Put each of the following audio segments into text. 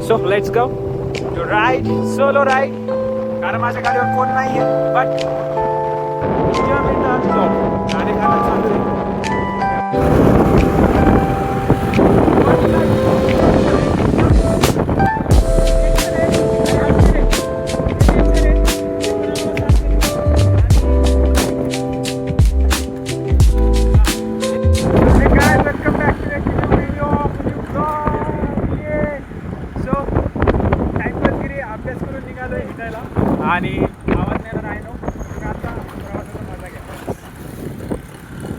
So let's go to ride, solo ride. कारण माझ्या गाडीवर कोण नाहीये, बट गाडी खायला चालू आहे. आणि आवाज नाही आहे नो आता प्रवासाचा मजा घ्या.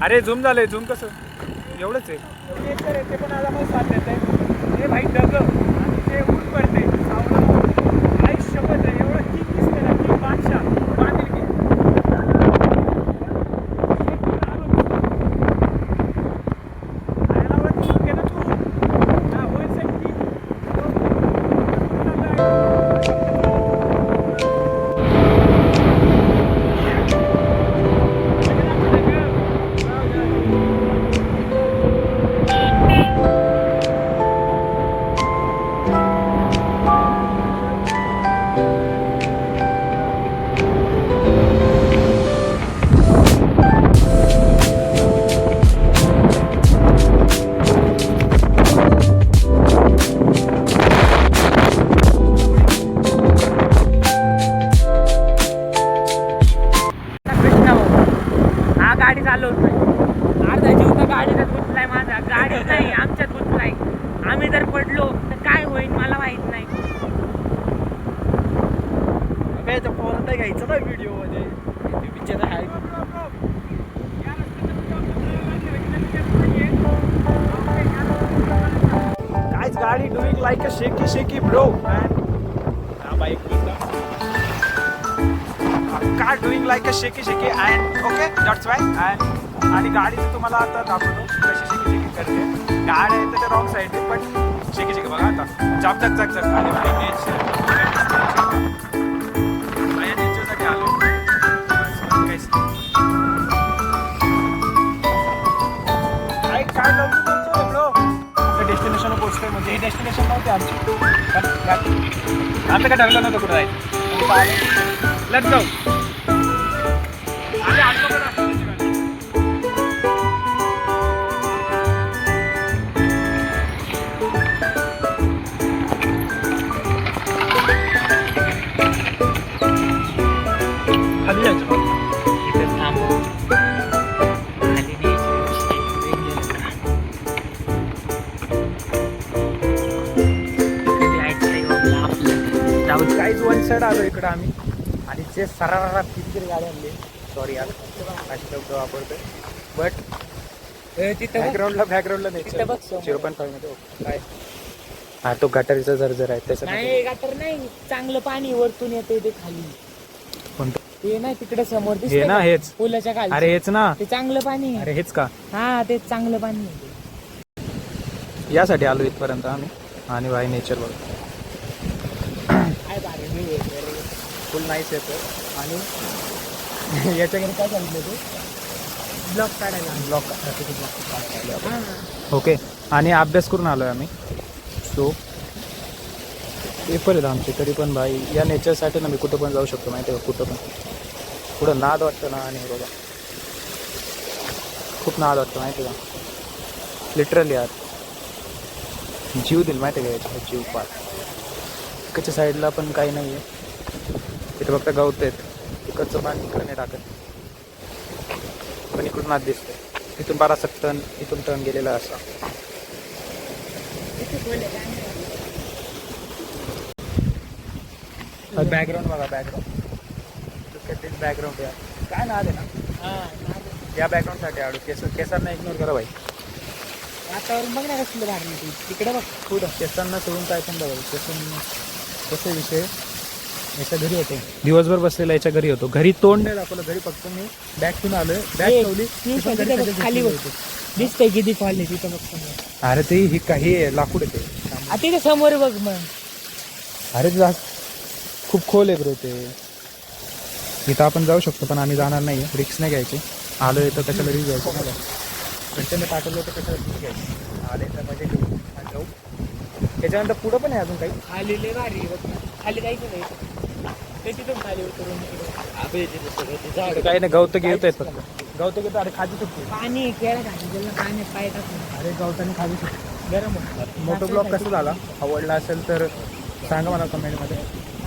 अरे झूम झालंय, झूम कसं एवढंच आहे ते पण आज आम्हाला साथ देत आहे. हे भाई डग आणि ते ऊन पडते सावला आई शपथ आहे. एवढं किक दिसते ना की बादशाह बांधील की गाडी चालवत नाही. अर्धा जीव तर गाडीतच गुंतलाय माझा. गाडीच नाही आमच्यात गुंतलाय. आम्ही जर पडलो तर काय होईल मला माहित नाही. पोरांना घ्यायचं ना व्हिडिओ मध्ये पिक्चर आहे. Guys, गाडी doing like a shaky bro man. Bike car doing like a shaky and okay that's why and आणि गाडीचं तुम्हाला आता दाखवतो कशी shaky करते. गाडी आहे तर रॉंग साईड पण shaky बघा आता चाप चक आणि नेचरसाठी आलो. काय लावतो ब्रो डेस्टिनेशन पोहोचतोय. म्हणजे हे डेस्टिनेशन नव्हते आमची पण आमचं काय ठरलं नव्हतं कुठं जायचं. Let's go. खाली जायचं इथे थांबू. काहीच वन साईड आलो इकडं आम्ही आणि जे सरारा कितीतरी गाडी आणली. सॉरी यार अशी शब्द वापरतोय बट तिथं बॅकग्राऊंडला नाही. 0.5 मध्ये काय हा तो गटारीचा झरझर आहे त्याचा नाही. गटर नाही, चांगलं पाणी वरतून येते ते खाली. कोणतं ते नाही तिकडे समोर हे दिसते ना हेच. पुलाच्या खाली. अरे हेच ना. ते चांगलं पाणी आहे. अरे हेच का. हा ते चांगलं पाणी आहे. यासाठी आलो इथपर्यंत आम्ही. आणि बाय नेचर बघ फुल नाईस येतं. आणि याच्याकडे काय सांगितलं ते ब्लॉक काढायला. Block okay. आणि अभ्यास करून आलो आहे आम्ही. सो पेपर आहेत आमचे तरी पण भाई या नेचरसाठी ना मी कुठं पण जाऊ शकतो माहिती आहे का. कुठं पण पुढं नाद वाटतं ना. आणि बघा खूप नाद वाटतं माहिती आहे का. लिटरली यार जीव दिल माहिती आहे का याच्या जीव पार. इकडच्या साईडला पण काही नाही आहे. तिथे फक्त गवत आहेत. तिकडचं पाणी इकडे नाही टाकत पण इकडून नाद दिसतंय. इथून 12 टन इथून टर्न गेलेला असा. बॅकग्राऊंड बघा बॅकग्राऊंड यार काय नाद आहे ना. या बॅकग्राऊंडसाठी आडू केसांना इग्नोर करा भाई. वातावरण बघ ना कसलं भारी. तिकडे बघ पुढं केसांना सोडून काय पण बघा. केसांना कसे विषय याच्या घरी होतो. दिवसभर बसलेला याच्या घरी होतो. घरी तोंड नाही दाखवलं. घरी फक्त मी बॅग घेऊन आलोय. बॅग ठेवली खाली दिसतंय किती खाली तिथं बघ. अरे ते ही काही लाकूड येते तिथे समोर बघ मग. अरे खूप खोल आहे ब्रो ते. इथं आपण जाऊ शकतो पण आम्ही जाणार नाही. रिक्स नाही घ्यायची. आलो येतं कशाला रिक्स घ्यायचं मला. घरच्यांनी पाठवलं तर कशाला रिक्स घ्यायची. आले तर मजा घेऊ आणि जाऊ. त्याच्यानंतर पुढं पण आहे अजून काही. खाली लय भारी आहे बघ ना. खाली जायचं नाही ते तिथून खाली उतरून इथं काही नाही, गवत घेत आहेत फक्त. गवत घेतो. अरे खाली सुटते. पाणी खेळा खाली पाणी पाय टाकून अरे गवताने खाली सुटते. गरम मोटो ब्लॉग कसा झाला, आवडला असेल तर सांगा मला कमेंटमध्ये.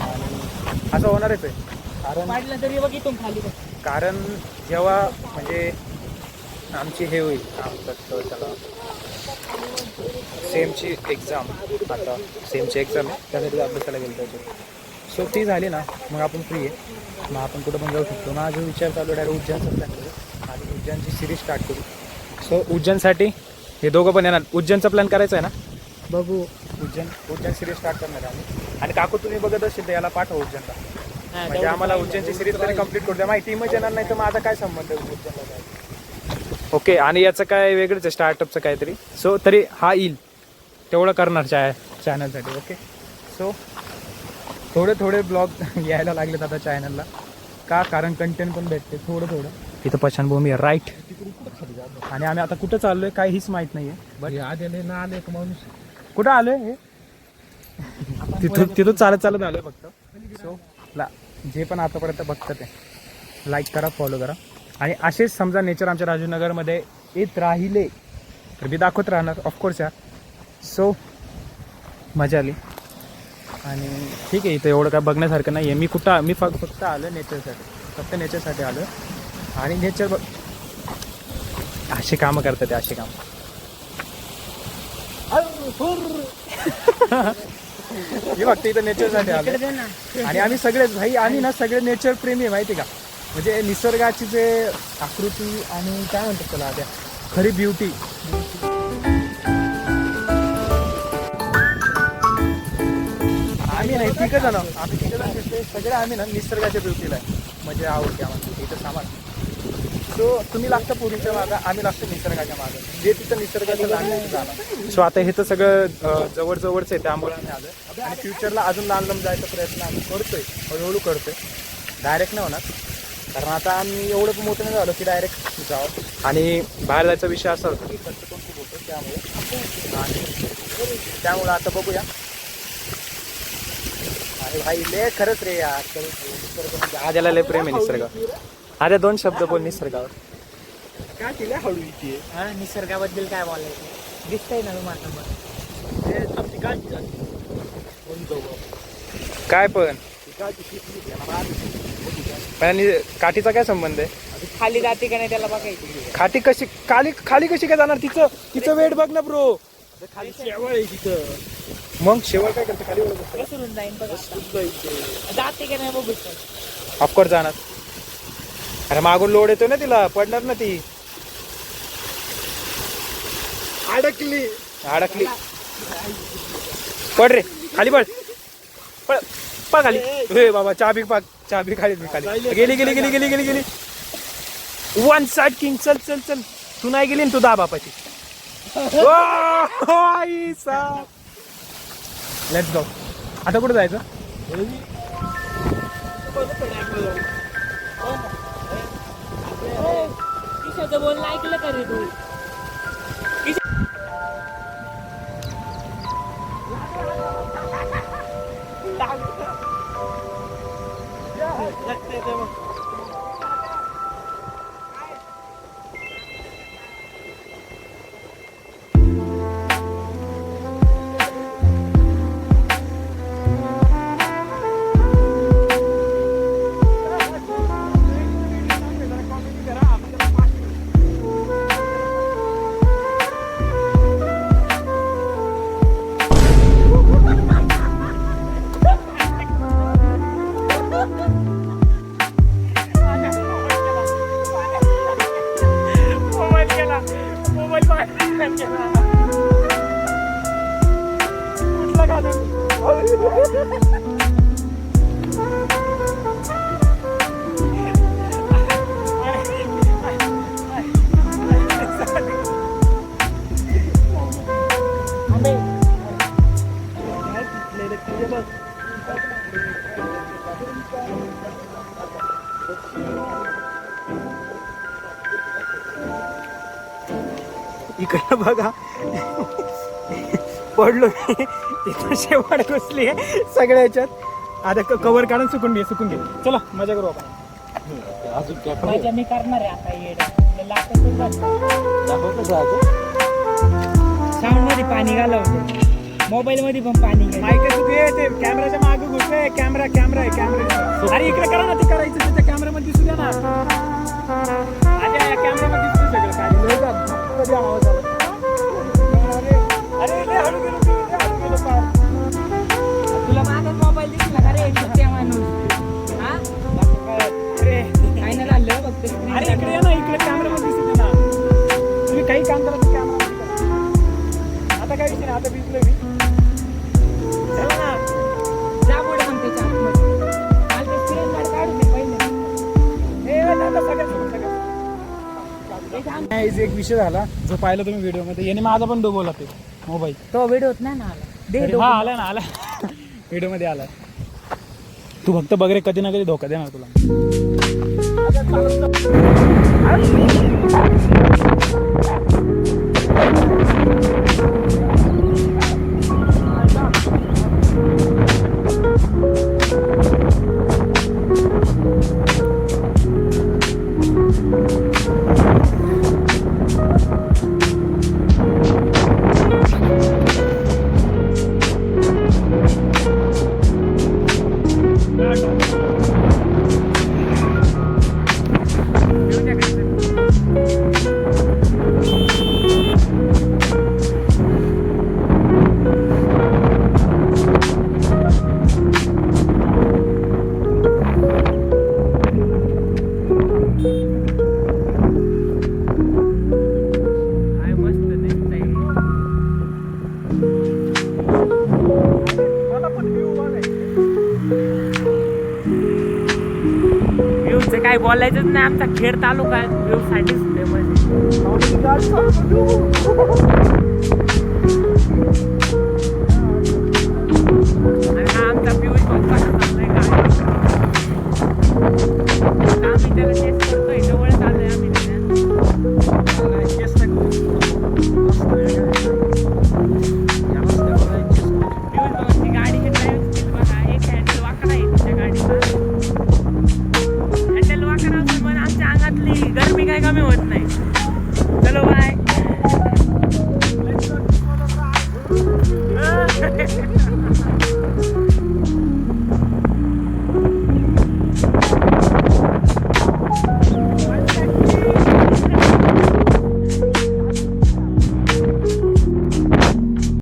आणि असं होणारच आहे कारण पाडलं तरी बघ इथून खाली बघ. कारण जेव्हा म्हणजे आमची हे होईल आमचं त्याला सेमची एक्झाम, आता सेमची एक्झाम आहे त्यासाठी अभ्यासाला गेलो त्याच्यात. सो ती झाली ना मग आपण फ्री आहे, मग आपण कुठं पण जाऊ शकतो. माझा विचार चालू डायरेक्ट उज्जैनचा प्लॅन करू आणि उज्जैनची सिरीज स्टार्ट करू. सो उज्जैनसाठी हे दोघं पण येणार. उज्जैनचा प्लॅन करायचा आहे ना, बघू. उज्जैन सिरीज स्टार्ट करणार आहे आम्ही. आणि काकू तुम्ही बघत असेल तर याला पाठवा उज्जैनला, म्हणजे आम्हाला उज्जैनची सिरीज तरी कंप्लीट करू द्या. माहिती टीमच येणार नाही तर माझा काय संबंध आहे उज्जैनला जायचं. ओके. आणि याचं काय वेगळंच आहे स्टार्टअपचं काहीतरी. सो तरी हा येईल तेवढं करणार चॅनलसाठी. ओके. सो थोडे ब्लॉग यायला लागलेत आता चॅनलला का, कारण कंटेंट पण भेटते थोडं. इथं पशानभूमी आहे राईट. आणि आम्ही आता कुठं चाललोय काय हीच माहीत नाही आहे. बट आले ना आले का माणूस कुठं आलोय हे तिथून चालत आलोय फक्त. सो जे पण आतापर्यंत बघतात ते लाईक करा, फॉलो करा. आणि असेच समजा नेचर आमच्या राजूनगरमध्ये येत राहिले तर मी दाखवत राहणार ऑफकोर्स यार. सो मजा आली. आणि ठीक आहे, इथं एवढं काय बघण्यासारखं नाही आहे. मी फक्त आलो नेचरसाठी आलो. आणि नेचर अशी कामं करतात ते, अशी कामं. मी फक्त इथं नेचरसाठी आलो. आणि आम्ही सगळेच भाई, आम्ही ना सगळे नेचर प्रेमी आहे माहिती का. म्हणजे निसर्गाची जे आकृती आणि काय म्हणतात त्याला त्या खरी ब्युटी. आम्ही नाही तिघं जण, सगळे आम्ही ना निसर्गाच्या ब्युटीला आहे. म्हणजे आवडते आम्हाला इथं सामान. सो तुम्ही लागता पुरीच्या मागं, आम्ही लागतो निसर्गाच्या मागं. जे तिथं निसर्गाचं लहान झालं. सो आता हे तर सगळं जवळच आहे त्यामुळे आम्ही आलो. आणि फ्युचरला अजून लांब जायचा प्रयत्न आम्ही करतोय, हळूहळू करतोय. डायरेक्ट नाही होणार कारण आता आम्ही एवढं मोठं नाही झालो की डायरेक्ट जावं. आणि बाहेर जायचा विषय असा होता की खर्च पण खूप होतो त्यामुळे आता बघूया. अरे भाई ले खरंच रे यार, आद्याला लय प्रेम आहे निसर्गावर. आद्या 2 शब्द बोल निसर्गावर. काय केलं हळू इथे. हा निसर्गाबद्दल काय बोलायचं दिसतंय ना तुम्हाला. काय पण काठीचा काय संबंध आहे. खाली जाते का नाही त्याला बघायचं. खाली कशी काय जाणार. तिचं वेट बघ ना ब्रो. खाली शेवळ आहे तिथं. मग शेवळ काय करते खाली घसरून जाईन बघ. जाते का नाही बघू. ऑफकोर्स जाणार. अरे मागून लोड येतोय ना तिला, पडणार ना ती. अडकली. पड रे खाली, पड खाली. हे बाबा चाबी खाली गेली. 1 साइड किंग. चल तू नाही गेली ना, तू दहा बापाची. Let's go. आता कुठं जायचं. बोलणं ऐकलं का रे तू. इकडं बघा पडलो मी तिथं शेवट घुसली सगळ्या ह्याच्यात. आता कवर काढून सुकून घे चला मजा करू आपण. मजा मी करणार आहे आता येड लागतं साऊंड मध्ये पाणी घालवते मोबाईल मध्ये पण पाणी घाल. माईक ते कॅमेराच्या मागे घुसले. कॅमेरा आहे कॅमेरा. अरे इकडे करा ना ते करायचं त्याच्या कॅमेरामध्ये दिसू द्या ना. या कॅमेरामध्ये दिसतं सगळं काय कधी आवाज आला. अरे लय हळू गेलो तू, लय हळू गेलो पार. तुला माझा मोबाईल दिसला का रे त्या माणूस हा अरे काय नाही झालं फक्त अरे इकडे या ना, इकडे कॅमेरामध्ये दिसत ना. तुम्ही काही काम करा कॅमेरा. आता काय विषय नाही, आता भिजलोय मी. चला ना. जा पुढे मग त्याच्या आतमध्ये काल ते स्क्रीन गार्ड काढून दे पहिले. हे आता सगळ्यात एक विषय झाला जो पाहिला तुम्ही व्हिडिओमध्ये. याने माझा पण डुबवला ते मोबाईल. तो व्हिडिओत नाही ना आला दे हा आला ना, आला व्हिडिओमध्ये आला. तू फक्त बघ रे, कधी ना कधी धोका देणार तुला. व्ह्यूचं काय बोलायचंच नाही. आमचा खेड तालुका व्ह्यू साठीच फेमस आणि हा आमचा पियुष पप्पा चाललाय काय आम्ही त्याला टेस्ट करतोय. जवळच आलोय आम्ही पियुष बाबांची गाडीची ड्रायव्हिंग स्किल बघा. एक हँडल वाकडा आहे त्या गाडीचा. हँडल वाकडा असून पण आमच्या अंगातली गरमी काय कमी होत नाही. चलो बाय.